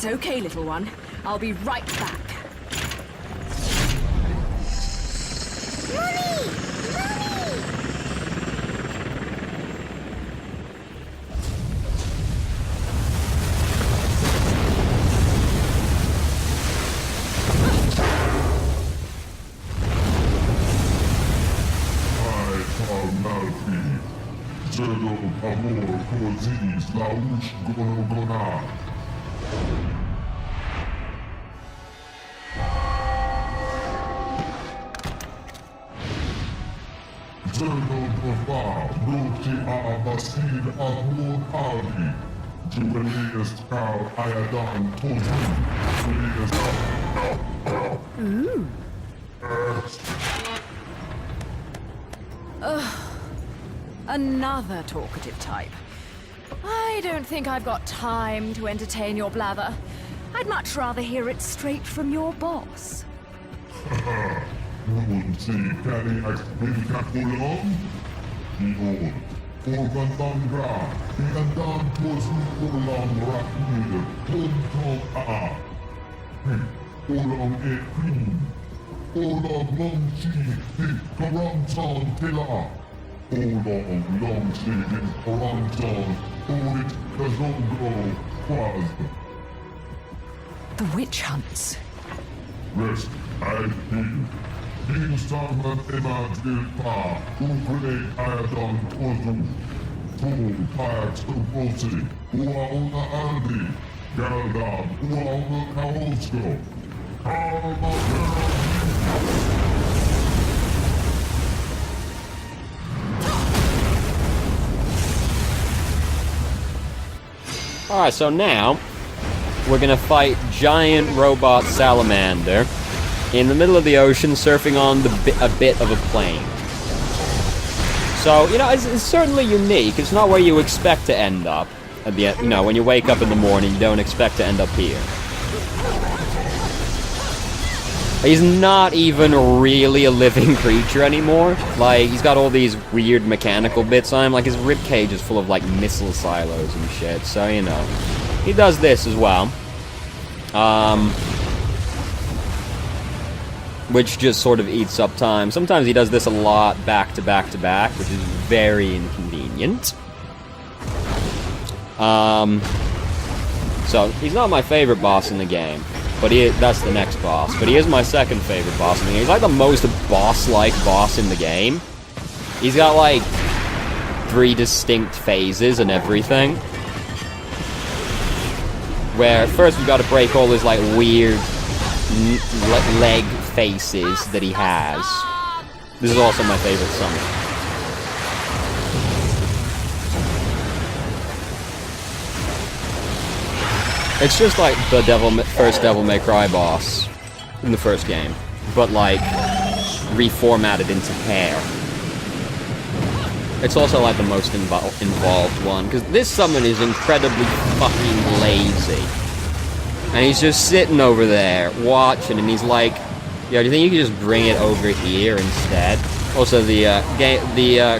It's okay, little one. I'll be right back. Amor, Cozis, Laush, Gonogona. Zerno Bava, Roti Abasir Amor Ali. Julius Kal Ayadan Tozu. Julius. Another talkative type. I don't think I've got time to entertain your blather. I'd much rather hear it straight from your boss. Nunti Kali Explicaculum? Behold, Orbandangra, Iandan Tozu Ulam Raknir, Tontom A. Olam E Queen, Olam Longchi, Karamtan Tila. Olam Longchi, Karamtan, Orit Kazongo, Quaz. The witch hunts. Rest, I heal. King Salman Emma Dilpa, Ukre Ayadan Tozu, Tu Pax Uposi, Uauna Aldi, Galdam, Uauna Kaosko, Alright, so now we're gonna fight giant robot salamander in the middle of the ocean, surfing on a bit of a plane. So, you know, it's certainly unique. It's not where you expect to end up. At the, you know, when you wake up in the morning, you don't expect to end up here. He's not even really a living creature anymore. Like, he's got all these weird mechanical bits on him. Like, his ribcage is full of, like, missile silos and shit. So, you know, he does this as well. Which just sort of eats up time. Sometimes he does this a lot back to back to back, which is very inconvenient. So, he's not my favorite boss in the game. But that's the next boss. But he is my second favorite boss in the game. He's like the most boss-like boss in the game. He's got like 3 distinct phases and everything. Where first we've got to break all his like weird leg faces that he has. This is also my favorite summon. It's just like the first Devil May Cry boss in the first game, but like reformatted into hair. It's also like the most involved one, because this summon is incredibly fucking lazy. And he's just sitting over there, watching, and he's like, yo, do you think you could just bring it over here instead? Also, the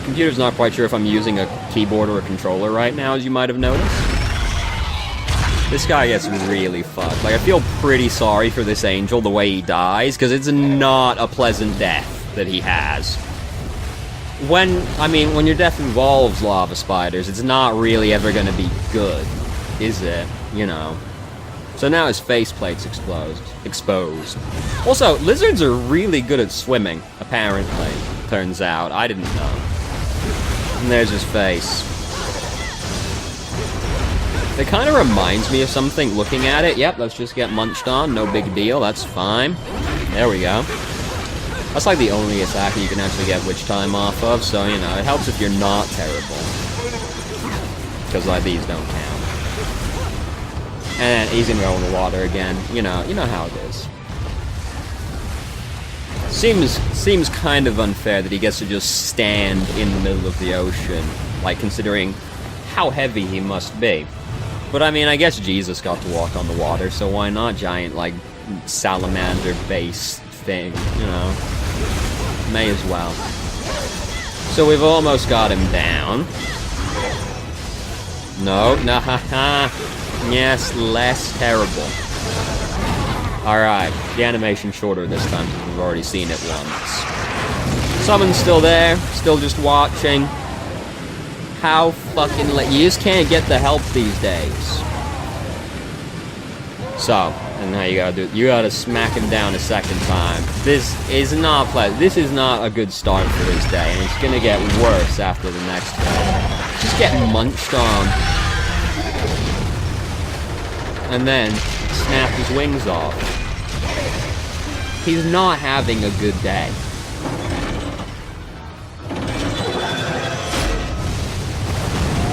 computer's not quite sure if I'm using a keyboard or a controller right now, as you might have noticed. This guy gets really fucked. Like, I feel pretty sorry for this angel, the way he dies, because it's not a pleasant death that he has. When your death involves lava spiders, it's not really ever gonna be good, is it? You know. So now his faceplate's exposed. Also, lizards are really good at swimming, apparently. Turns out. I didn't know. And there's his face. It kind of reminds me of something looking at it. Yep, let's just get munched on. No big deal. That's fine. There we go. That's like the only attack you can actually get witch time off of, so, you know, it helps if you're not terrible. Because, like, these don't count. And he's gonna go in the water again. You know how it is. Seems kind of unfair that he gets to just stand in the middle of the ocean, like, considering how heavy he must be. But I mean, I guess Jesus got to walk on the water, so why not? Giant, like, salamander-based thing, you know? May as well. So we've almost got him down. No, haha. Yes, less terrible. Alright, the animation's shorter this time because we've already seen it once. Summon's still there, still just watching. How fucking you just can't get the help these days. So, and now you gotta do, you gotta smack him down a second time. This is not pleasant. This is not a good start for this day, and it's gonna get worse after the next day. Just getting munched on. And then snap his wings off. He's not having a good day.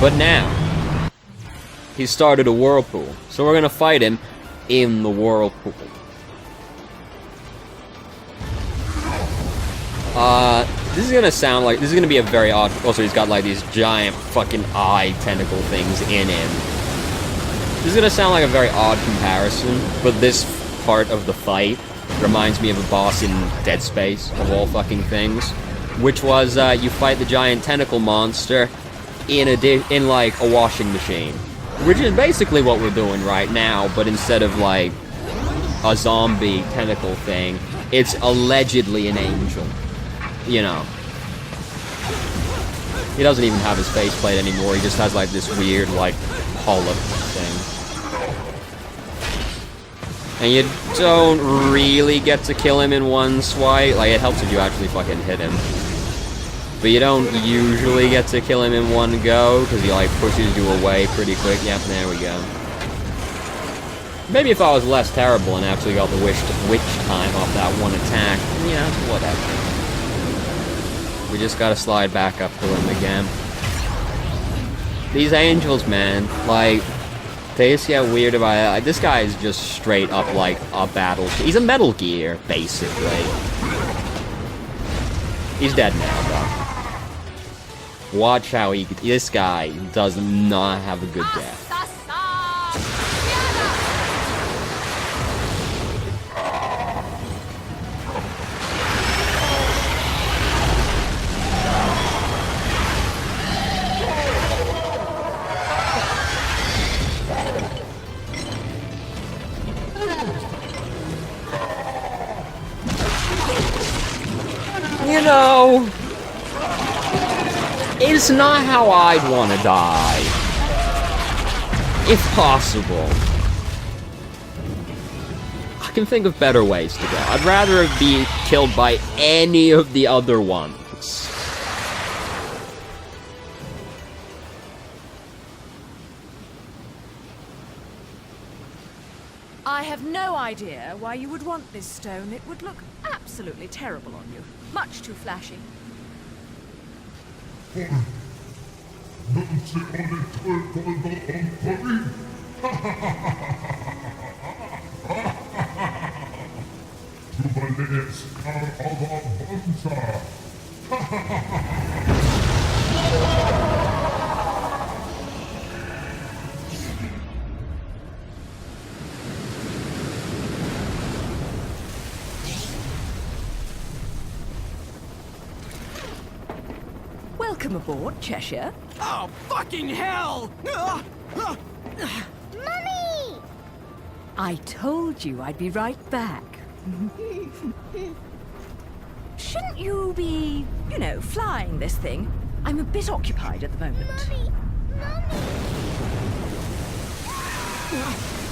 But now, he started a whirlpool, so we're gonna fight him in the whirlpool. This is gonna sound like, this is gonna be a very odd, also he's got like these giant fucking eye tentacle things in him. This is gonna sound like a very odd comparison, but this part of the fight reminds me of a boss in Dead Space, of all fucking things. Which was, you fight the giant tentacle monster in like a washing machine. Which is basically what we're doing right now, but instead of like a zombie tentacle thing, it's allegedly an angel. You know. He doesn't even have his faceplate anymore, he just has like this weird like polyp thing. And you don't really get to kill him in one swipe. Like, it helps if you actually fucking hit him. But you don't usually get to kill him in one go, because he, like, pushes you away pretty quick. Yep, there we go. Maybe if I was less terrible and actually got the witch time off that one attack, yeah, whatever. We just gotta slide back up to him again. These angels, man, like, they just get weird about it. Like, this guy is just straight up like a battleship. He's a Metal Gear, basically. He's dead now, though. Watch how he... This guy does not have a good death. You know, it's not how I'd want to die, if possible. I can think of better ways to go. I'd rather be killed by any of the other ones. I have no idea why you would want this stone. It would look absolutely terrible on you. Much too flashy. Welcome aboard, Cheshire. Oh, fucking hell! Mummy! I told you I'd be right back. Shouldn't you be, you know, flying this thing? I'm a bit occupied at the moment.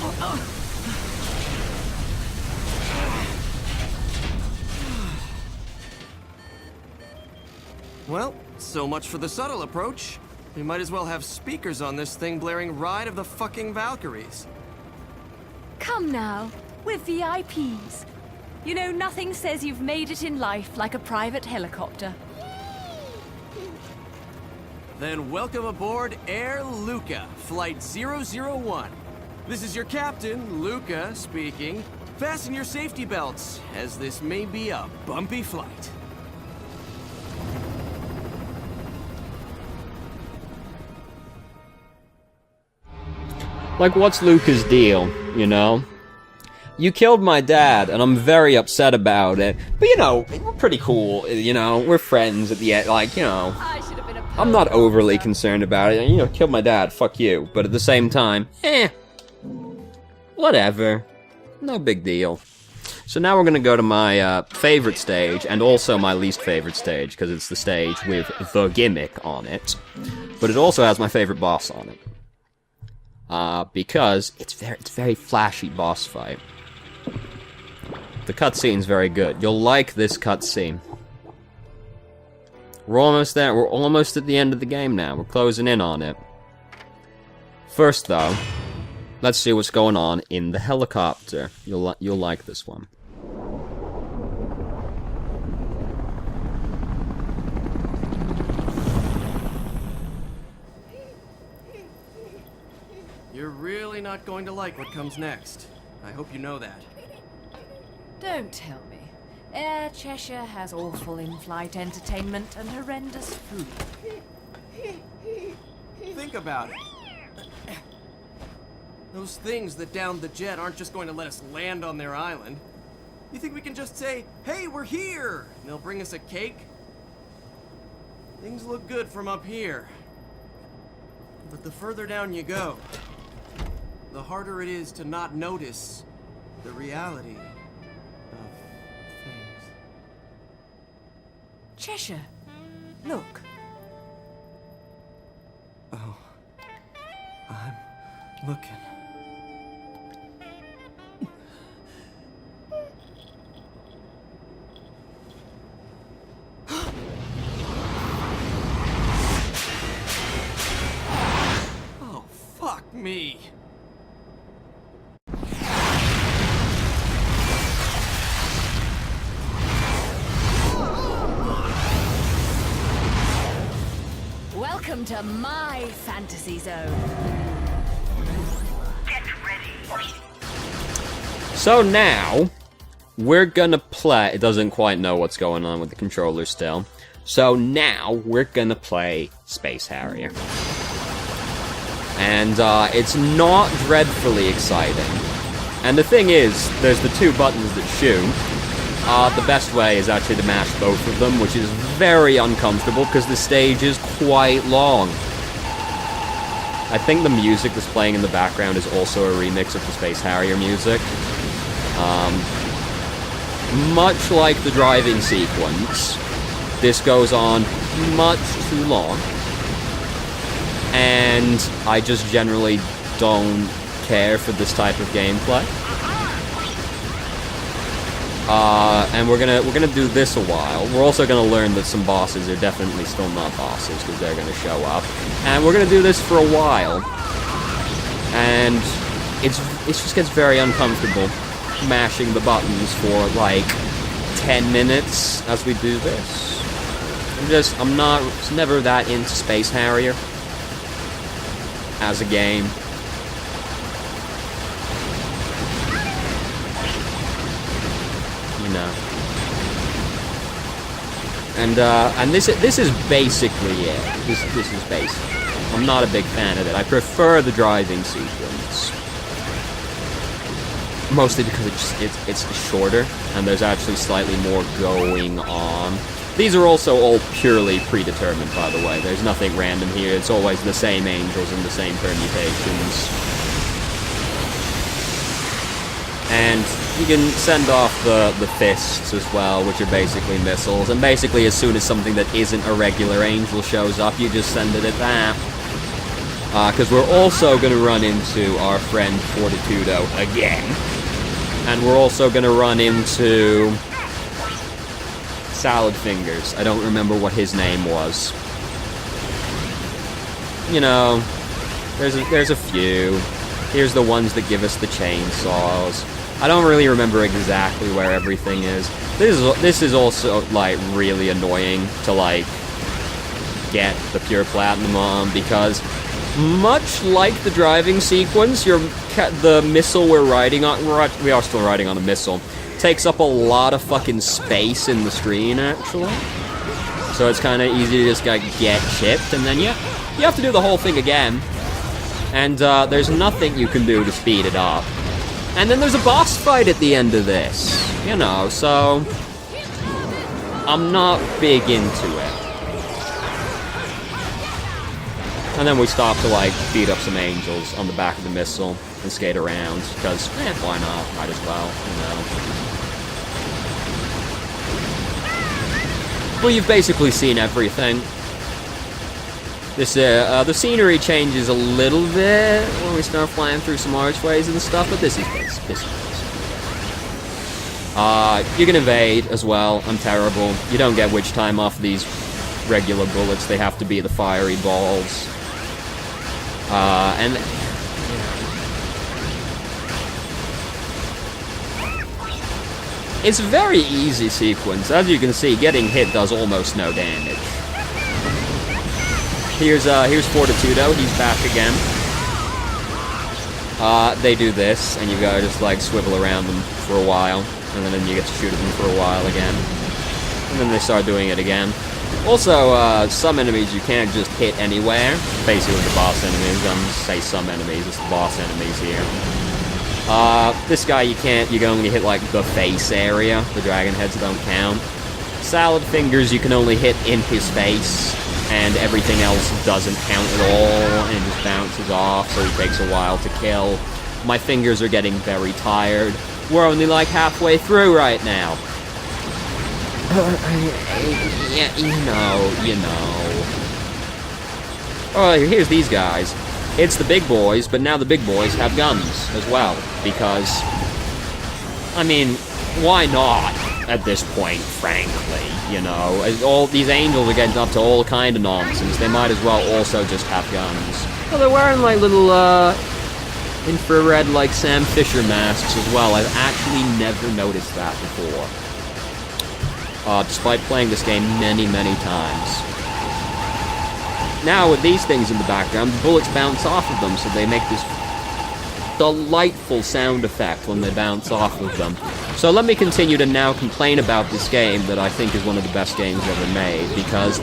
Mummy! Well, so much for the subtle approach. We might as well have speakers on this thing blaring Ride of the fucking Valkyries. Come now, we're VIPs. You know, nothing says you've made it in life like a private helicopter. Then welcome aboard Air Luca, Flight 001. This is your captain, Luca, speaking. Fasten your safety belts, as this may be a bumpy flight. Like, what's Luca's deal, you know? You killed my dad, and I'm very upset about it. But, you know, we're pretty cool, you know? We're friends at the end, like, you know. I'm not overly concerned about it. You know, killed my dad, fuck you. But at the same time, Whatever. No big deal. So now we're gonna go to my favorite stage, and also my least favorite stage, because it's the stage with the gimmick on it. But it also has my favorite boss on it. Because it's very flashy boss fight. The cutscene's very good. You'll like this cutscene. We're almost there. We're almost at the end of the game now. We're closing in on it. First, though, let's see what's going on in the helicopter. You'll like this one. You're really not going to like what comes next. I hope you know that. Don't tell me. Air Cheshire has awful in-flight entertainment and horrendous food. Think about it. Those things that downed the jet aren't just going to let us land on their island. You think we can just say, "Hey, we're here!" and they'll bring us a cake? Things look good from up here. But the further down you go, the harder it is to not notice the reality of things. Cheshire, look. Oh, I'm looking. Oh, fuck me. Welcome to my fantasy zone. Get ready. So now, we're gonna play... It doesn't quite know what's going on with the controller still. So now, we're gonna play Space Harrier. And, it's not dreadfully exciting. And the thing is, there's the two buttons that shoot. The best way is actually to mash both of them, which is very uncomfortable, because the stage is quite long. I think the music that's playing in the background is also a remix of the Space Harrier music. Much like the driving sequence, this goes on much too long. And I just generally don't care for this type of gameplay. And we're gonna do this a while. We're also gonna learn that some bosses are definitely still not bosses, because they're gonna show up. And we're gonna do this for a while. And it just gets very uncomfortable mashing the buttons for like 10 minutes as we do this. I'm never that into Space Harrier as a game. You know. And this is basically it. This is basic. I'm not a big fan of it. I prefer the driving sequence. Mostly because it's shorter, and there's actually slightly more going on. These are also all purely predetermined, by the way. There's nothing random here. It's always the same angels and the same permutations. And you can send off the fists as well, which are basically missiles. And basically, as soon as something that isn't a regular angel shows up, you just send it at that. Because we're also going to run into our friend Fortitudo again. And we're also going to run into Salad Fingers. I don't remember what his name was. You know, there's a few. Here's the ones that give us the chainsaws. I don't really remember exactly where everything is. This is also, like, really annoying to, like, get the pure platinum on, because much like the driving sequence, the missile we're riding on, we are still riding on a missile, takes up a lot of fucking space in the screen, actually. So it's kind of easy to just get chipped, and then you have to do the whole thing again. And there's nothing you can do to speed it up. And then there's a boss fight at the end of this, you know, so I'm not big into it. And then we stop to, like, beat up some angels on the back of the missile and skate around, because, why not? Might as well, you know. Well, you've basically seen everything. This, the scenery changes a little bit when we start flying through some archways and stuff, but this is basic. You can evade as well. I'm terrible. You don't get witch time off these regular bullets. They have to be the fiery balls. And it's a very easy sequence. As you can see, getting hit does almost no damage. Here's Fortitudo. He's back again. They do this, and you gotta just like swivel around them for a while, and then you get to shoot at them for a while again, and then they start doing it again. Also, some enemies you can't just hit anywhere. Basically, the boss enemies. Say some enemies. It's the boss enemies here. This guy you can't. You can only hit like the face area. The dragon heads don't count. Salad Fingers you can only hit in his face, and everything else doesn't count at all, and it just bounces off, so it takes a while to kill. My fingers are getting very tired. We're only like halfway through right now. Yeah, you know. Oh, here's these guys. It's the big boys, but now the big boys have guns as well, because, I mean, why not at this point, frankly, you know? All these angels are getting up to all kind of nonsense. They might as well also just have guns. Well, they're wearing like little, infrared, like, Sam Fisher masks as well. I've actually never noticed that before. Despite playing this game many, many times. Now, with these things in the background, the bullets bounce off of them, so they make this delightful sound effect when they bounce off of them. So let me continue to now complain about this game that I think is one of the best games ever made, because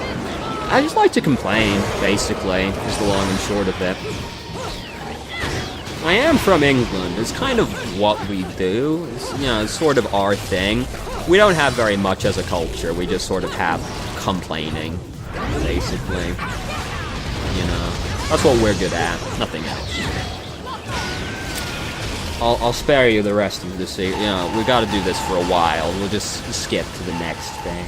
I just like to complain, basically, is the long and short of it. I am from England. It's kind of what we do. It's, you know, it's sort of our thing. We don't have very much as a culture. We just sort of have complaining, basically. You know, that's what we're good at. Nothing else. I'll spare you the rest of this. You know, we got to do this for a while. We'll just skip to the next thing.